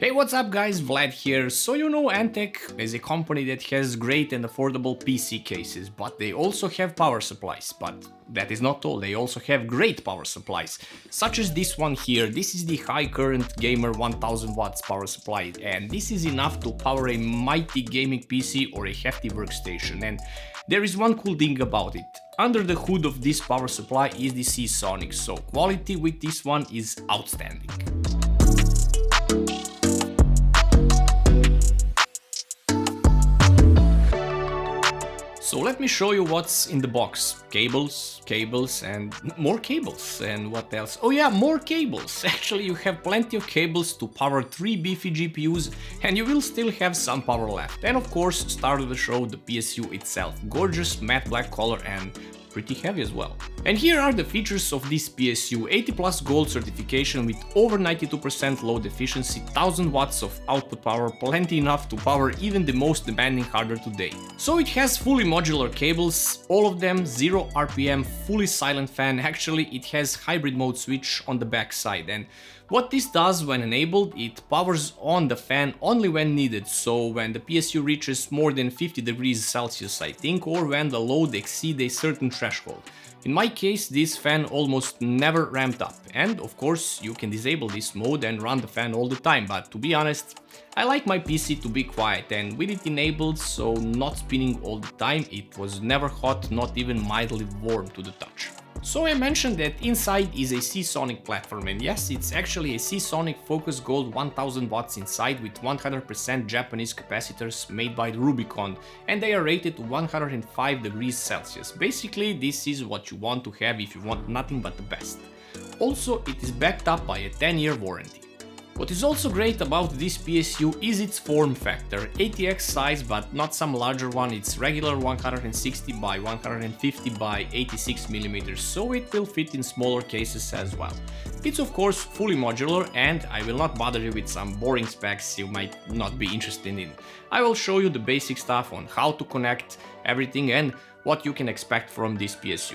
Hey, what's up guys, Vlad here. So you know Antec is a company that has great and affordable PC cases, but they also have power supplies. But that is not all, they also have great power supplies, such as this one here. This is the High Current Gamer 1000 watts power supply, and this is enough to power a mighty gaming PC or a hefty workstation. And there is one cool thing about it. Under the hood of this power supply is the Seasonic, so quality with this one is outstanding. So let me show you what's in the box. Cables, and more cables. And what else? Oh yeah, more cables. Actually, you have plenty of cables to power 3 beefy GPUs, and you will still have some power left. And of course, start of the show, the PSU itself. Gorgeous matte black color and pretty heavy as well. And here are the features of this PSU: 80 plus gold certification with over 92% load efficiency, 1000 watts of output power, plenty enough to power even the most demanding hardware today. So it has fully modular cables, all of them 0 RPM, fully silent fan. Actually, it has hybrid mode switch on the back side, and what this does when enabled, it powers on the fan only when needed, so when the PSU reaches more than 50 degrees Celsius, I think, or when the load exceeds a certain threshold. In my case, this fan almost never ramped up, and of course you can disable this mode and run the fan all the time, but to be honest, I like my PC to be quiet, and with it enabled, so not spinning all the time, it was never hot, not even mildly warm to the touch. So I mentioned that inside is a Seasonic platform, and yes, it's actually a Seasonic Focus Gold 1000 watts inside with 100% Japanese capacitors made by the Rubicon, and they are rated to 105 degrees Celsius. Basically, this is what you want to have if you want nothing but the best. Also, it is backed up by a 10-year warranty. What is also great about this PSU is its form factor. ATX size, but not some larger one, it's regular 160 by 150 by 86 mm, so it will fit in smaller cases as well. It's of course fully modular, and I will not bother you with some boring specs you might not be interested in. I will show you the basic stuff on how to connect everything and what you can expect from this PSU.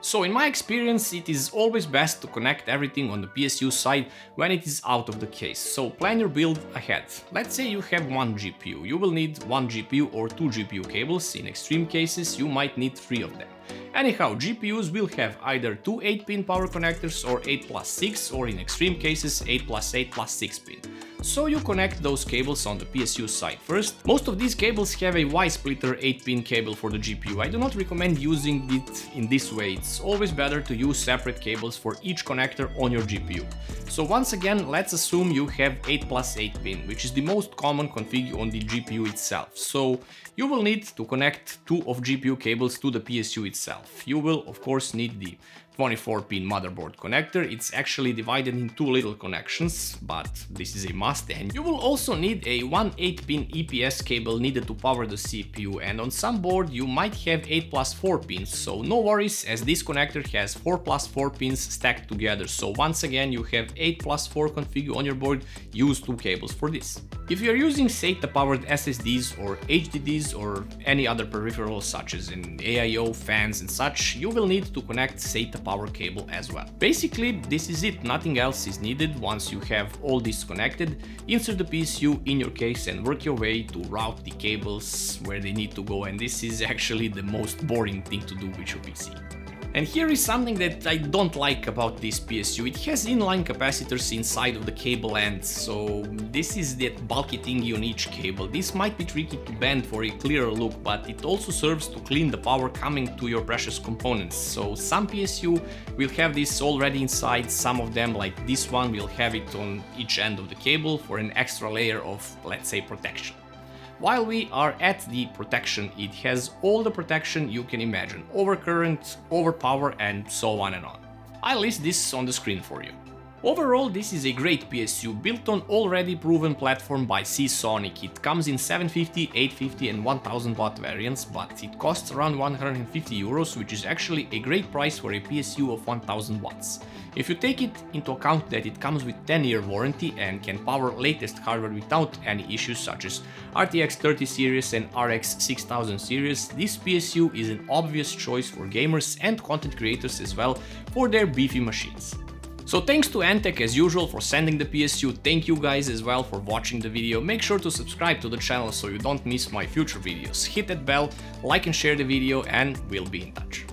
So in my experience, it is always best to connect everything on the PSU side when it is out of the case, so plan your build ahead. Let's say you have one GPU, you will need one GPU or two GPU cables. In extreme cases, you might need 3 of them. Anyhow, GPUs will have either two 8-pin power connectors or 8 plus 6, or in extreme cases 8 plus 8 plus 6 pin. So you connect those cables on the PSU side first. Most of these cables have a Y-splitter 8-pin cable for the GPU. I do not recommend using it in this way, it's always better to use separate cables for each connector on your GPU. So once again, let's assume you have 8 plus 8 pin, which is the most common config on the GPU itself. So you will need to connect 2 of GPU cables to the PSU itself. You will of course need the 24-pin motherboard connector. It's actually divided in 2 little connections, but this is a must. And you will also need a 1 8-pin EPS cable needed to power the CPU, and on some board you might have 8 plus 4 pins, so no worries, as this connector has 4 plus 4 pins stacked together. So once again, you have 8 plus 4 config on your board, use 2 cables for this. If you are using SATA powered SSDs or HDDs or any other peripherals such as an AIO, fans and such, you will need to connect SATA power cable as well. Basically, this is it, nothing else is needed. Once you have all this connected, insert the PSU in your case and work your way to route the cables where they need to go, and this is actually the most boring thing to do with your PC. And here is something that I don't like about this PSU. It has inline capacitors inside of the cable end, so this is that bulky thingy on each cable. This might be tricky to bend for a clearer look, but it also serves to clean the power coming to your precious components. So some PSU will have this already inside, some of them like this one will have it on each end of the cable for an extra layer of, let's say, protection. While we are at the protection, it has all the protection you can imagine: overcurrent, overpower, and so on and on. I'll list this on the screen for you. Overall, this is a great PSU built on already proven platform by Seasonic. It comes in 750, 850 and 1000 watt variants, but it costs around 150 euros, which is actually a great price for a PSU of 1000 watts. If you take it into account that it comes with 10-year warranty and can power latest hardware without any issues such as RTX 30 series and RX 6000 series, this PSU is an obvious choice for gamers and content creators as well for their beefy machines. So thanks to Antec as usual for sending the PSU, thank you guys as well for watching the video. Make sure to subscribe to the channel so you don't miss my future videos. Hit that bell, like and share the video, and we'll be in touch.